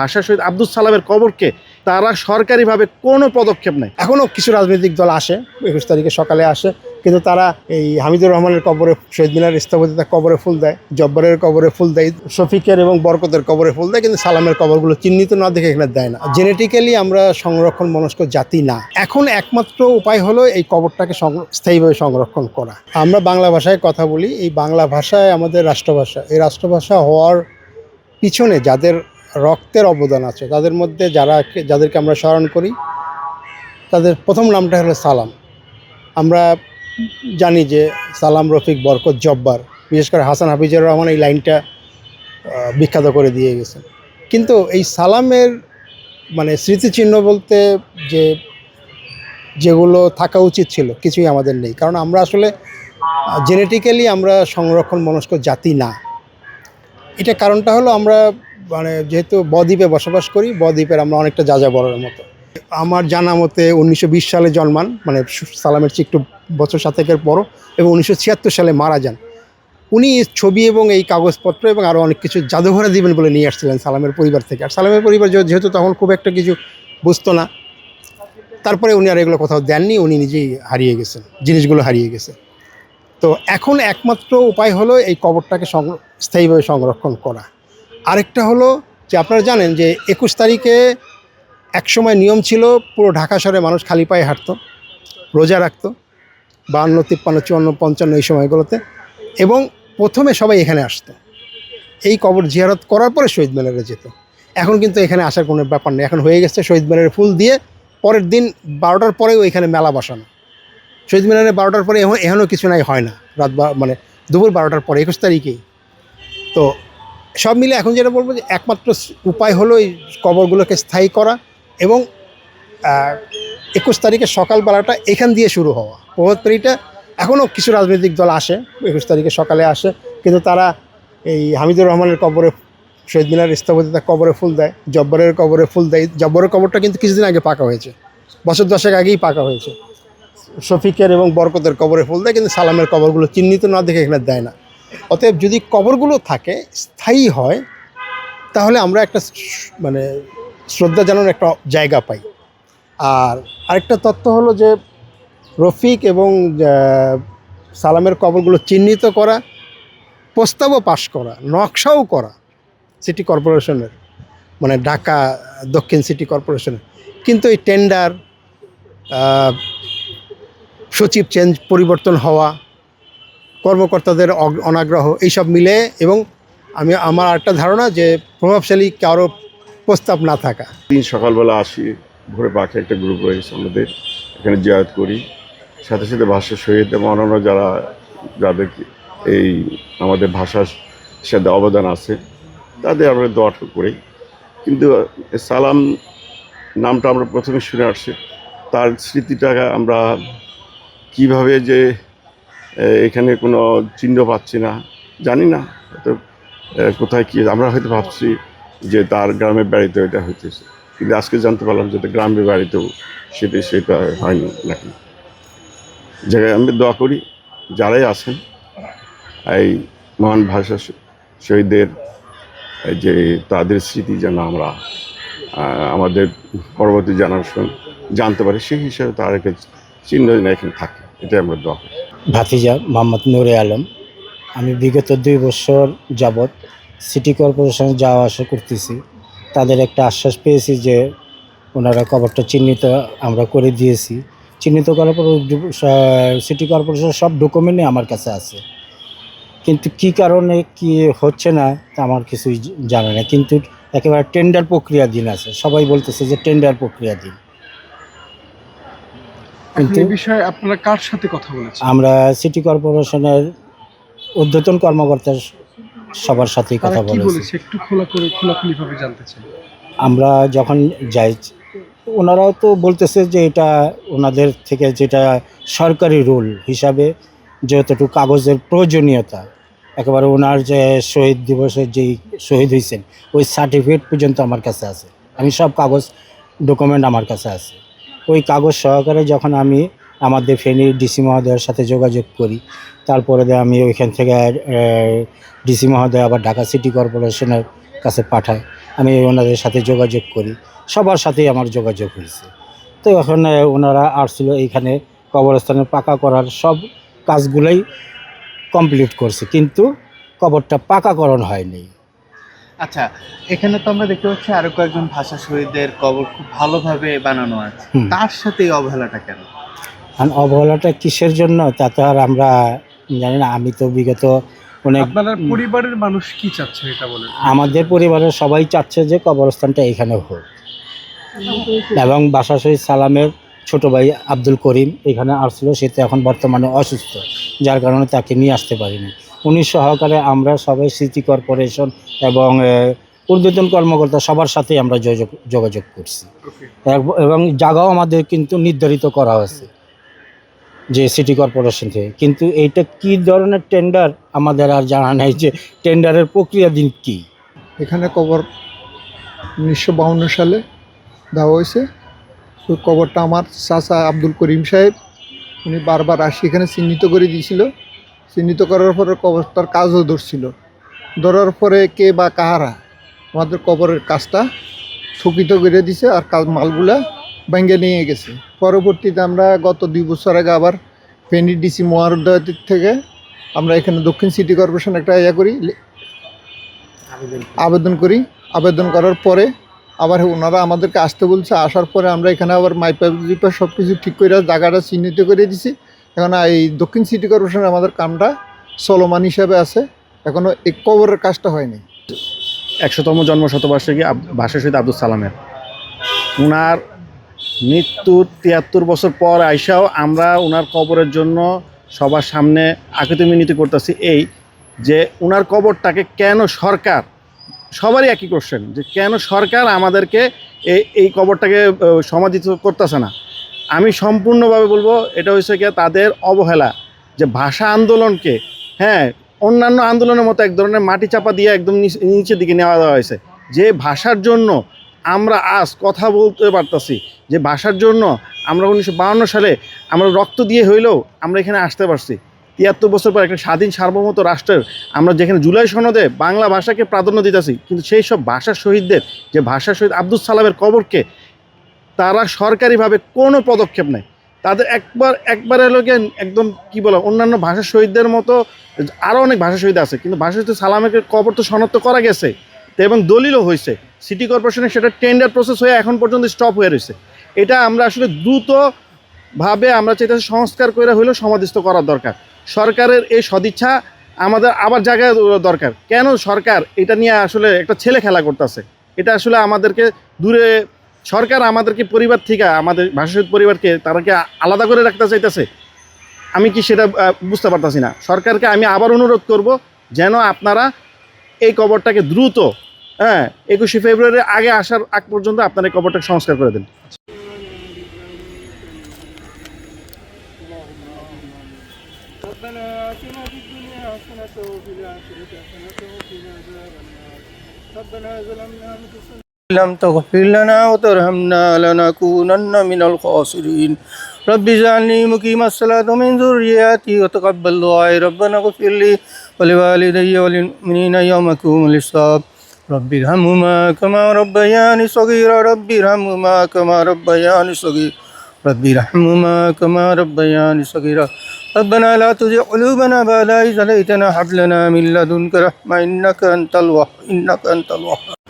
ভাষা শহীদ আব্দুল সালামের কবরকে তারা সরকারিভাবে কোনো পদক্ষেপ নেই। এখনও কিছু রাজনৈতিক দল আসে, 21 তারিখে সকালে আসে, কিন্তু তারা এই হামিদুর রহমানের কবরে, শহীদ মিনার স্থপতিতার কবরে ফুল দেয়, জব্বারের কবরে ফুল দেয়, শফিকের এবং বরকতের কবরে ফুল দেয়, কিন্তু সালামের কবরগুলো চিহ্নিত না দেখে এখানে দেয় না। জেনেটিক্যালি আমরা সংরক্ষণ মনস্ক জাতি না। এখন একমাত্র উপায় হলো এই কবরটাকে স্থায়ীভাবে সংরক্ষণ করা। আমরা বাংলা ভাষায় কথা বলি, এই বাংলা ভাষায় আমাদের রাষ্ট্রভাষা। এই রাষ্ট্রভাষা হওয়ার পিছনে যাদের রক্তের অবদান আছে, তাদের মধ্যে যাদেরকে আমরা স্মরণ করি, তাদের প্রথম নামটা হলো সালাম। আমরা জানি যে সালাম, রফিক, বরকত, জব্বার, বিশেষ করে হাসান হাফিজুর রহমান এই লাইনটা বিখ্যাত করে দিয়ে গেছেন। কিন্তু এই সালামের স্মৃতিচিহ্ন বলতে যেগুলো থাকা উচিত ছিল, কিছুই আমাদের নেই। কারণ আমরা আসলে জেনেটিক্যালি আমরা সংরক্ষণ মনস্ক জাতি না। এটা কারণটা হলো আমরা যেহেতু বদ্বীপে বসবাস করি, বদ্বীপের আমরা অনেকটা যাযাবরের মতো। আমার জানা মতে 1920 সালে জন্মান, সালামের চেয়ে একটু বছর 7-এর বড়, এবং 1976 সালে মারা যান। উনি ছবি এবং এই কাগজপত্র এবং আরও অনেক কিছু জাদুঘরে দিবেন বলে নিয়ে আসছিলেন সালামের পরিবার থেকে। আর সালামের পরিবার যেহেতু তখন খুব একটা কিছু বুঝতো না, তারপরে উনি আর এগুলো কোথাও দেননি, উনি নিজেই হারিয়ে গেছেন, জিনিসগুলো হারিয়ে গেছে। তো এখন একমাত্র উপায় হলো এই কবরটাকে স্থায়ীভাবে সংরক্ষণ করা। আরেকটা হলো যে আপনারা জানেন যে 21 তারিখে একসময় নিয়ম ছিল পুরো ঢাকা শহরে মানুষ খালি পায়ে হাঁটতো, রোজা রাখতো 52, 53, 54, 55 এই সময়গুলোতে, এবং প্রথমে সবাই এখানে আসতো। এই কবর জিয়ারত করার পরে শহীদ মিনারে যেত। এখন কিন্তু এখানে আসার কোনো ব্যাপার নেই। এখন হয়ে গেছে শহীদ মিনারে ফুল দিয়ে পরের দিন 12টার পরেও এখানে মেলা বসানো। শহীদ মিনারে 12টার পরে এখনও কিছু নাই, হয় না রাত দুপুর 12টার পরে 21 তারিখেই। তো সব মিলে এখন যেটা বলবো যে একমাত্র উপায় হলো এই কবরগুলোকে স্থায়ী করা, এবং 21 তারিখে সকালবেলাটা এখান দিয়ে শুরু হওয়া। প্রভাতপেরিটা এখনও কিছু রাজনৈতিক দল আসে, 21 তারিখে সকালে আসে, কিন্তু তারা এই হামিদুর রহমানের কবরে, শহীদ মিনার স্থপতিতার কবরে ফুল দেয়, জব্বারের কবরে ফুল দেয়। জব্বারের কবরটা কিন্তু কিছুদিন আগে পাকা হয়েছে, বছর 10 আগেই পাকা হয়েছে। শফিকের এবং বরকতের কবরে ফুল দেয়, কিন্তু সালামের কবরগুলো চিহ্নিত না দেখে এখানে দেয় না। অতএব যদি কবরগুলো থাকে, স্থায়ী হয়, তাহলে আমরা একটা শ্রদ্ধা জানানোর একটা জায়গা পাই। আর আরেকটা তথ্য হলো যে রফিক এবং সালামের কবরগুলো চিহ্নিত করা, প্রস্তাবও পাশ করা, নকশাও করা সিটি কর্পোরেশনের, ঢাকা দক্ষিণ সিটি কর্পোরেশনের। কিন্তু এই টেন্ডার, সচিব পরিবর্তন হওয়া, কর্মকর্তাদের অনাগ্রহ, এইসব মিলে, এবং আমার একটা ধারণা যে প্রভাবশালী কারো প্রস্তাব না থাকা। দিন সকালবেলা আসি, ভোরে পাখি একটা গ্রুপ রয়েছে আমাদের, এখানে জিয়ারত করি। সাথে সাথে ভাষা শহীদ এবং অন্যান্য যাদের এই আমাদের ভাষার সাথে অবদান আছে, তাদের আমরা দোয়া করি। কিন্তু সালাম নামটা আমরা প্রথমে শুনে আসছি, তার স্মৃতিটা আমরা কিভাবে যে এখানে কোনো চিহ্ন পাচ্ছি না, জানি না তো কোথায় কি। আমরা হয়তো ভাবছি যে তার গ্রামের বাড়িতে এটা হইতেছে, কিন্তু আজকে জানতে পারলাম যে গ্রামের বাড়িতেও সেটা হয়নি নাকি। জায়গায় আমি দোয়া করি যারাই আছেন এই মহান ভাষা শহীদদের, যে তাদের স্মৃতি যেন আমরা আমাদের পরবর্তী জেনারেশন জানতে পারি, সেই হিসাবে তার একটা চিহ্ন যেন এখানে থাকে, এটাই আমরা দোয়া করি। ভাতিজা মোহাম্মদ নুরে আলম। আমি বিগত 2 বছর যাবৎ সিটি কর্পোরেশনে যাওয়া আসা করতেছি। তাদের একটা আশ্বাস পেয়েছি যে ওনারা কবরটা চিহ্নিত আমরা করে দিয়েছি। চিহ্নিত করার পর সিটি কর্পোরেশনের সব ডকুমেন্টই আমার কাছে আছে, কিন্তু কি কারণে কি হচ্ছে না আমার কিছুই জানা না। কিন্তু একেবারে টেন্ডার প্রক্রিয়াধীন আছে, সবাই বলতেছে যে টেন্ডার প্রক্রিয়াধীন। কিন্তু এই বিষয়ে আপনারা কার সাথে কথা বলেছেন? আমরা সিটি কর্পোরেশনের ঊর্ধ্বতন কর্মকর্তা সবার সাথেই কথা বলেছি। একটু খোলাখুলিভাবে জানতে চাই। আমরা যখন যাই, ওনারাও তো বলতেছে যে এটা ওনাদের থেকে যেটা সরকারি রুল হিসাবে যতটুকু কাগজের প্রয়োজনীয়তা, একেবারে ওনার যে শহীদ দিবসের যেই শহীদ হয়েছেন ওই সার্টিফিকেট পর্যন্ত আমার কাছে আছে। আমি সব কাগজ ডকুমেন্ট আমার কাছে আছে। ওই কাগজ সহকারে যখন আমি আমাদের ফেনী ডিসি মহোদয়ের সাথে যোগাযোগ করি, তারপরে আমি ওইখান থেকে ডিসি মহোদয় আবার ঢাকা সিটি কর্পোরেশনের কাছে পাঠাই। আমি ওনাদের সাথে যোগাযোগ করি, সবার সাথেই আমার যোগাযোগ হয়েছে। তো এখন ওনারা আসছিল এইখানে কবরস্থানে পাকা করার সব কাজগুলোই কমপ্লিট করছে, কিন্তু কবরটা পাকাকরণ হয়নি। আচ্ছা, এখানে তো আমরা দেখতে পাচ্ছি আরো কয়েকজন ভাষা শহীদদের কবর খুব ভালোভাবে বানানো আছে, হুম। তার সাথে এই অবহেলাটা কেন? আর অবহেলাটা কিসের জন্য তা তো আর আমরা জানি না। আমি তো বিগত অনেক, আপনার পরিবারের মানুষ কি চাচ্ছে এটা বলেন? আমাদের পরিবারের সবাই চাচ্ছে যে কবরস্থানটা এখানে হোক, এবং বাসা শহীদ সালামের ছোট ভাই আব্দুল করিম এখানে আসছিল, সে তো এখন বর্তমানে অসুস্থ, যার কারণে তাকে নিয়ে আসতে পারিনি। উনি সহকারে আমরা সবাই সিটি কর্পোরেশন এবং ঊর্ধ্বতন কর্মকর্তা সবার সাথেই আমরা যোগাযোগ করছি, এবং জায়গাও আমাদের কিন্তু নির্ধারিত করা হয়েছে যে সিটি কর্পোরেশন থেকে। কিন্তু এইটা কি ধরনের টেন্ডার আমাদের আর জানা নেই, যে টেন্ডারের প্রক্রিয়া দিন কী। এখানে কবর 1952 সালে দেওয়া হয়েছে। ওই কবরটা আমার চাচা আব্দুল করিম সাহেব, উনি বারবার আসি এখানে চিহ্নিত করে দিয়েছিল। চিহ্নিত করার পরে কবরটার কাজও ধরছিল, ধরার পরে কে বা কাহারা আমাদের কবরের কাজটা স্থগিত করে দিছে, আর কাজ মালগুলা ভেঙে নিয়ে গেছে। পরবর্তীতে আমরা গত 2 বছর আগে আবার ফেনী ডিসি মহারদয়তির থেকে আমরা এখানে দক্ষিণ সিটি কর্পোরেশন একটা আবেদন করার পরে আবার ওনারা আমাদেরকে আসতে বলছে। আসার পরে আমরা এখানে আবার মাইপাইপ সব কিছু ঠিক করে জায়গাটা চিহ্নিত করে দিছি। এখন এই দক্ষিণ সিটি কর্পোরেশনে আমাদের কামটা চলমান হিসাবে আছে, এখনও এই কবরের কাজটা হয়নি। 100তম জন্ম শতবার্ষিকী ভাষা শহীদ আব্দুল সালামের, ওনার মৃত্যুর 73 বছর পর আইসাও আমরা ওনার কবরের জন্য সবার সামনে আকুতি মিনতি করতেছি, এই যে ওনার কবরটাকে কেন সরকার, সবারই একই কোশ্চেন, যে কেন সরকার আমাদেরকে এই কবরটাকে সমাধিত করতেছে না। আমি সম্পূর্ণভাবে বলবো এটা হচ্ছে গিয়ে তাদের অবহেলা, যে ভাষা আন্দোলনকে অন্যান্য আন্দোলনের মতো এক ধরনের মাটি চাপা দিয়ে একদম নিচের দিকে নেওয়া দেওয়া হয়েছে। যে ভাষার জন্য আমরা আজ কথা বলতে পারতাছি, যে ভাষার জন্য আমরা 1952 সালে আমরা রক্ত দিয়ে হইলেও আমরা এখানে আসতে পারছি। 73 বছর পর একটা স্বাধীন সার্বভৌমত্ব রাষ্ট্রের আমরা যেখানে জুলাই সনদে বাংলা ভাষাকে প্রাধান্য দিতেছি, কিন্তু সেই সব ভাষা শহীদদের, যে ভাষা শহীদ আব্দুল সালামের কবরকে তারা সরকারিভাবে কোনো পদক্ষেপ নেয়। তাদের একবার এলোকে একদম কি বলা, অন্যান্য ভাষা শহীদদের মতো আরও অনেক ভাষা শহীদ আছে, কিন্তু ভাষা শহীদ সালামের কবর তো শনাক্ত করা গেছে এবং দলিলও হয়েছে। সিটি কর্পোরেশনে সেটা টেন্ডার প্রসেস হয়ে এখন পর্যন্ত স্টপ হয়ে রয়েছে। এটা আমরা আসলে দ্রুতভাবে আমরা চাইতেছি সংস্কার করে হইলেও সমাধিস্থ করার দরকার। সরকারের এই সদিচ্ছা আমাদের আবার জায়গায় দরকার। কেন সরকার এটা নিয়ে আসলে একটা ছেলে খেলা করতেছে? এটা আসলে আমাদেরকে দূরে, সরকার আমাদেরকে পরিবার থেকে, আমাদের ভাষা শহীদ পরিবারকে তারাকে আলাদা করে রাখতে চাইতেছে। আমি কি সেটা বুঝতে পারতাছি না। সরকারকে আমি আবার অনুরোধ করব, যেন আপনারা এই কবরটাকে দ্রুত 21শে ফেব্রুয়ারির আগে আসার আগ পর্যন্ত আপনারা এই কবরটাকে সংস্কার করে দেন। لم تغفر لنا وترحمنا لنكونن من الخاسرين رب اجعلني مقيم الصلاة ومن ذريتي وتقبل دعائي ربنا اغفر لي ولوالدي وللمؤمنين يوم يقوم الحساب رب ارحمهما كما ربياني صغيرا رب ارحمهما كما ربياني صغيرا رب ارحمهما كما ربياني صغيرا ربنا لا تزغ قلوبنا بعد إذ هديتنا وهب لنا من لدنك رحمة إنك أنت الوهاب